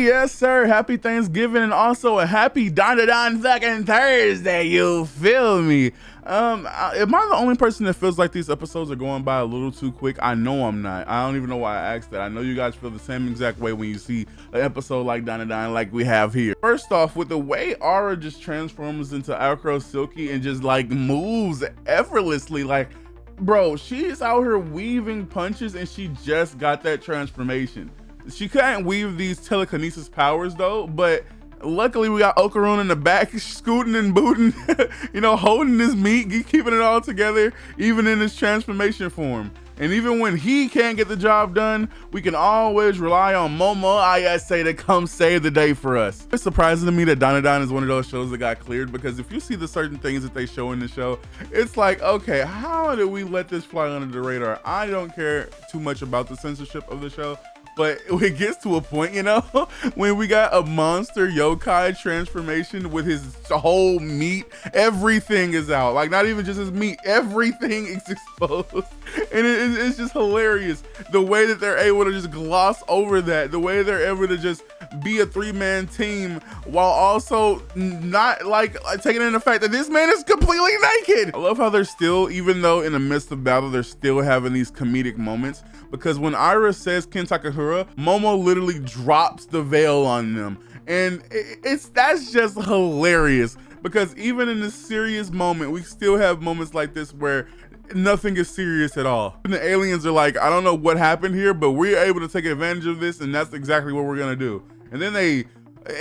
Yes, sir. Happy Thanksgiving and also a happy DanDaDan fucking Thursday. You feel me? Am I the only person that feels like these episodes are going by a little too quick? I know I'm not. I don't even know why I asked that. I know you guys feel the same exact way when you see an episode like DanDaDan like we have here. First off, with the way Aura just transforms into Afro Silky and just like moves effortlessly, like, bro, she's out here weaving punches and she just got that transformation. She couldn't weave these telekinesis powers though, but luckily we got Okarun in the back scooting and booting, you know, holding his meat, keeping it all together, even in his transformation form. And even when he can't get the job done, we can always rely on Momo ISA to come save the day for us. It's surprising to me that DanDaDan is one of those shows that got cleared, because if you see the certain things that they show in the show, it's like, okay, how did we let this fly under the radar? I don't care too much about the censorship of the show, but it gets to a point, you know, when we got a monster yokai transformation with his whole meat, everything is out. Like, not even just his meat, everything is exposed. And it's just hilarious the way that they're able to just gloss over that, the way they're able to just be a three-man team while also not like taking in the fact that this man is completely naked. I love how they're still, even though in the midst of battle, they're still having these comedic moments, because when Ira says Kentakahura, Momo literally drops the veil on them. And that's just hilarious, because even in this serious moment, we still have moments like this where nothing is serious at all. And the aliens are like, I don't know what happened here, but we're able to take advantage of this, and that's exactly what we're gonna do. And then they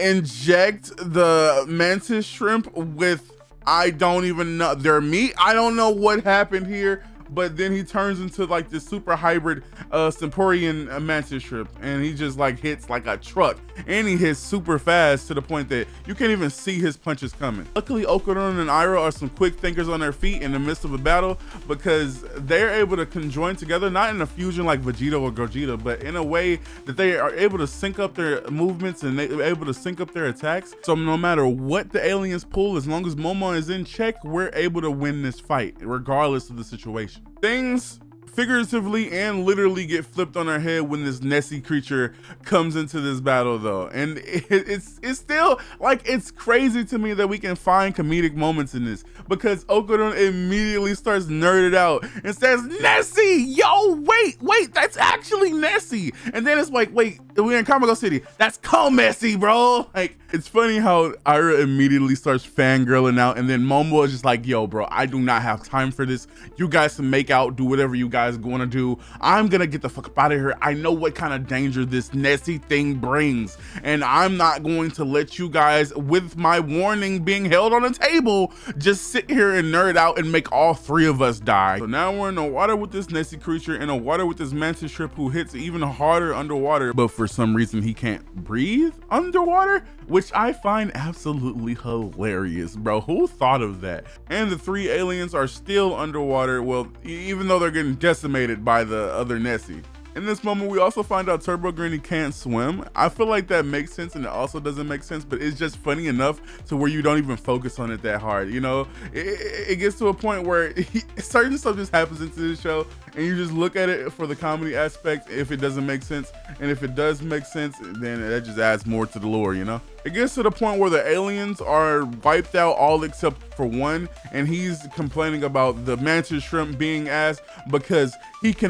inject the mantis shrimp with, I don't even know, their meat. I don't know what happened here, but then he turns into like this super hybrid Semporian mantis shrimp, and he just like hits like a truck, and he hits super fast to the point that you can't even see his punches coming. Luckily, Okarun and Ira are some quick thinkers on their feet in the midst of a battle, because they're able to conjoin together, not in a fusion like Vegeta or Gogeta, but in a way that they are able to sync up their movements and they're able to sync up their attacks. So no matter what the aliens pull, as long as Momo is in check, we're able to win this fight regardless of the situation. Things figuratively and literally get flipped on our head when this Nessie creature comes into this battle though, and it's still like, it's crazy to me that we can find comedic moments in this, because Okarun immediately starts nerded out and says, Nessie, yo, wait, that's actually Nessie. And then it's like, wait, we're in Kamigo City, that's Komessi, bro. Like, it's funny how Ira immediately starts fangirling out, and then Momo is just like, yo bro, I do not have time for this. You guys can make out, do whatever you guys going to do. I'm gonna get the fuck up out of here. I know what kind of danger this Nessie thing brings, and I'm not going to let you guys, with my warning being held on the table, just sit here and nerd out and make all three of us die. So now we're in the water with this Nessie creature, in the water with this mantis shrimp who hits even harder underwater, but for some reason he can't breathe underwater, which I find absolutely hilarious, bro. Who thought of that? And the three aliens are still underwater, well, even though they're getting decimated by the other Nessie. In this moment, we also find out Turbo Granny can't swim. I feel like that makes sense, and it also doesn't make sense, but it's just funny enough to where you don't even focus on it that hard, you know? It gets to a point where certain stuff just happens into the show, and you just look at it for the comedy aspect if it doesn't make sense, and if it does make sense, then that just adds more to the lore, you know? It gets to the point where the aliens are wiped out all except for one, and he's complaining about the mantis shrimp being ass because he can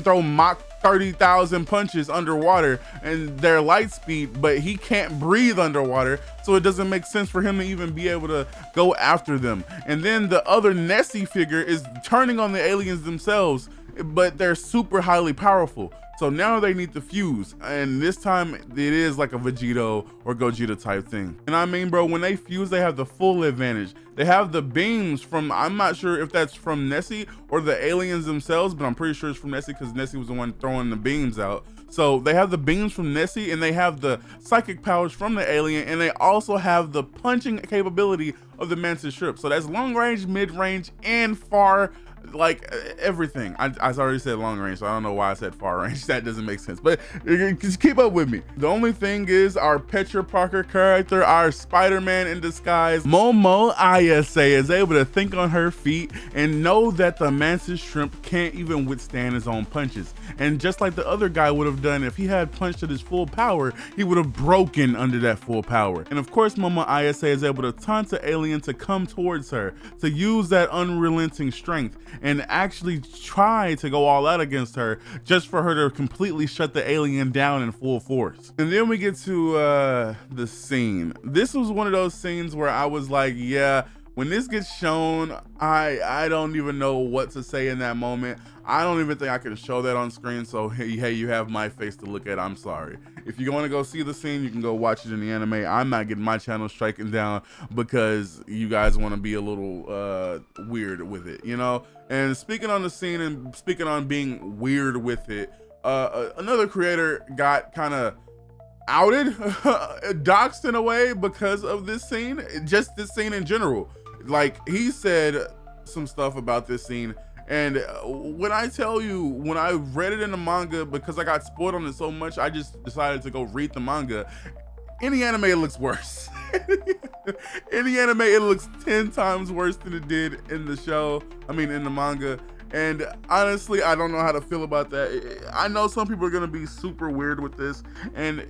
throw Mach 30,000 punches underwater and their light speed, but he can't breathe underwater, so it doesn't make sense for him to even be able to go after them. And then the other Nessie figure is turning on the aliens themselves, but they're super highly powerful. So now they need to fuse, and this time it is like a Vegito or Gogeta type thing. And I mean, bro, when they fuse, they have the full advantage. They have the beams from, I'm not sure if that's from Nessie or the aliens themselves, but I'm pretty sure it's from Nessie because Nessie was the one throwing the beams out. So they have the beams from Nessie, and they have the psychic powers from the alien, and they also have the punching capability of the mantis shrimp. So that's long range, mid range, and far like everything. I already said long range, so I don't know why I said far range. That doesn't make sense, but just keep up with me. The only thing is our Petra Parker character, our Spider-Man in disguise, Momo Ayase, is able to think on her feet and know that the Mantis shrimp can't even withstand his own punches. And just like the other guy would have done if he had punched at his full power, he would have broken under that full power. And of course, Momo Ayase is able to taunt the alien to come towards her, to use that unrelenting strength and actually try to go all out against her, just for her to completely shut the alien down in full force. And then we get to the scene. This was one of those scenes where I was like, yeah, when this gets shown, I don't even know what to say in that moment. I don't even think I can show that on screen, so hey, you have my face to look at. I'm sorry. If you want to go see the scene, you can go watch it in the anime. I'm not getting my channel striken down because you guys want to be a little weird with it, you know? And speaking on the scene and speaking on being weird with it, another creator got kind of outed, doxed in a way because of this scene, just this scene in general. Like, he said some stuff about this scene, and when I tell you, when I read it in the manga, because I got spoiled on it so much, I just decided to go read the manga. In the anime, it looks worse. In the anime, it looks 10 times worse than it did in the show. I mean, in the manga. And honestly, I don't know how to feel about that. I know some people are gonna be super weird with this, and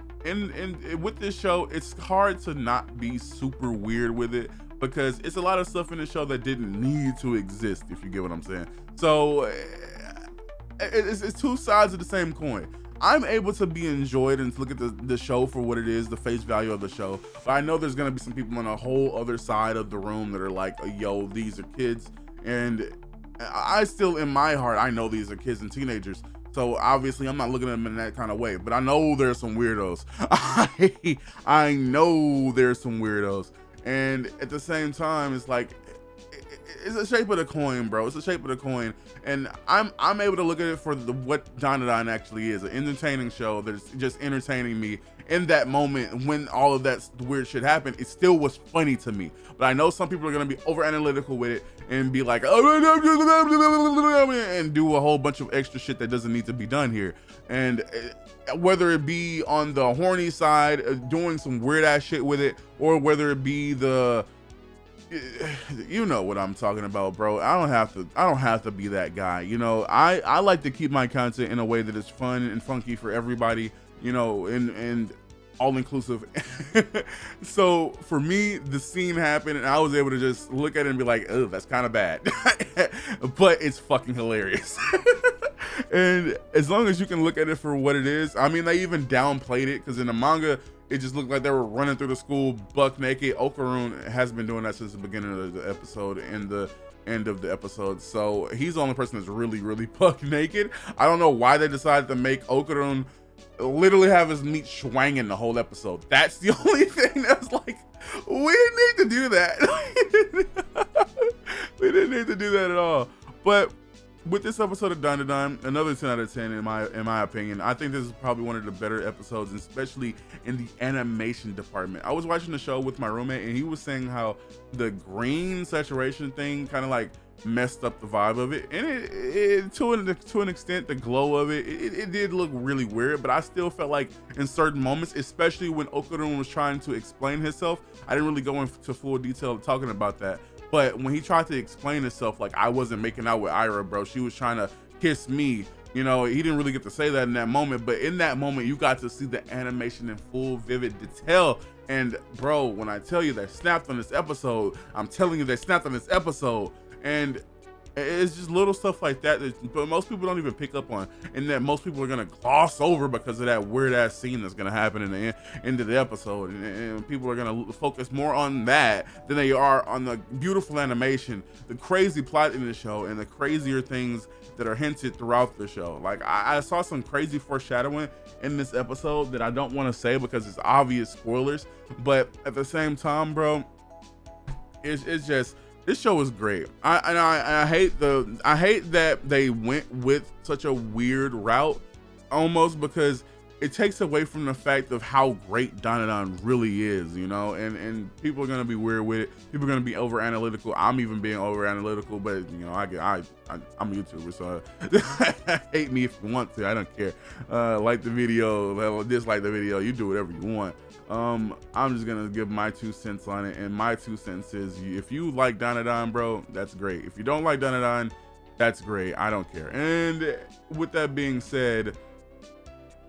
with this show, it's hard to not be super weird with it, because it's a lot of stuff in the show that didn't need to exist, if you get what I'm saying. So it's two sides of the same coin. I'm able to be enjoyed and to look at the show for what it is, the face value of the show. But I know there's gonna be some people on a whole other side of the room that are like, yo, these are kids. And I still, in my heart, I know these are kids and teenagers. So obviously I'm not looking at them in that kind of way, but I know there's some weirdos. I know there's some weirdos. And at the same time, it's like, it's a shape of the coin, bro. It's a shape of the coin. And I'm able to look at it for what DanDaDan actually is, an entertaining show that's just entertaining me in that moment. When all of that weird shit happened, it still was funny to me. But I know some people are gonna be over analytical with it and be like, and do a whole bunch of extra shit that doesn't need to be done here. And whether it be on the horny side, doing some weird ass shit with it, or whether it be the, you know what I'm talking about, bro. I don't have to be that guy. You know, I like to keep my content in a way that is fun and funky for everybody, you know, and all inclusive. So for me, the scene happened and I was able to just look at it and be like, oh, that's kind of bad. But it's fucking hilarious. And as long as you can look at it for what it is, I mean, they even downplayed it, because in the manga, it just looked like they were running through the school buck naked. Okarun has been doing that since the beginning of the episode and the end of the episode. So he's the only person that's really, really buck naked. I don't know why they decided to make Okarun literally have his meat swanging the whole episode. That's the only thing that's like, we didn't need to do that. We didn't need to do that at all. But with this episode of DanDaDan, another 10 out of 10 in my opinion. I think this is probably one of the better episodes, especially in the animation department. I was watching the show with my roommate and he was saying how the green saturation thing kind of like messed up the vibe of it, and it to an extent, the glow of it did look really weird. But I still felt like in certain moments, especially when Okarun was trying to explain himself, I didn't really go into full detail talking about that. But when he tried to explain himself, like, I wasn't making out with Ira, bro, she was trying to kiss me, you know, he didn't really get to say that in that moment. But in that moment, you got to see the animation in full vivid detail. And bro, when I tell you they snapped on this episode, I'm telling you they snapped on this episode. And it's just little stuff like that but most people don't even pick up on, and that most people are gonna gloss over because of that weird ass scene that's gonna happen in the end of the episode, and people are gonna focus more on that than they are on the beautiful animation, the crazy plot in the show, and the crazier things that are hinted throughout the show. Like I saw some crazy foreshadowing in this episode that I don't want to say because it's obvious spoilers, but at the same time, bro, it's just, this show is great. I hate that they went with such a weird route, almost, because it takes away from the fact of how great DanDaDan really is, you know, and people are gonna be weird with it. People are gonna be over analytical. I'm even being over analytical, but you know, I'm a YouTuber, so hate me if you want to. I don't care. Like the video, dislike the video. You do whatever you want. I'm just gonna give my 2 cents on it, and my 2 cents is, if you like DanDaDan, bro, that's great. If you don't like DanDaDan, that's great. I don't care. And with that being said,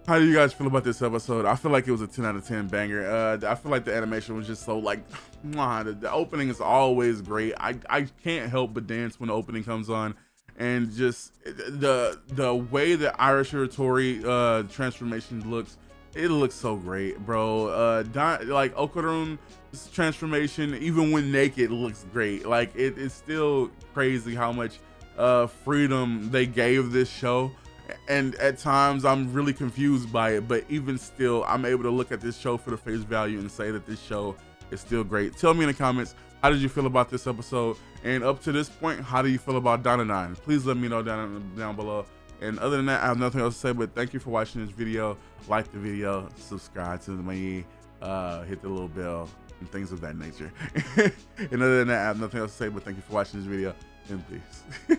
how do you guys feel about this episode? I feel like it was a 10 out of 10 banger. I feel like the animation was just so like, the opening is always great. I can't help but dance when the opening comes on, and just the way the Irish Tori transformation looks, it looks so great, bro. Like Okarun's transformation, even when naked, looks great. Like it's still crazy how much freedom they gave this show. And at times I'm really confused by it, but even still, I'm able to look at this show for the face value and say that this show is still great. Tell me in the comments, how did you feel about this episode? And up to this point, how do you feel about DanDaDan? Please let me know down below. And other than that, I have nothing else to say, but thank you for watching this video. Like the video, subscribe to me, hit the little bell, and things of that nature. And other than that, I have nothing else to say, but thank you for watching this video, and peace.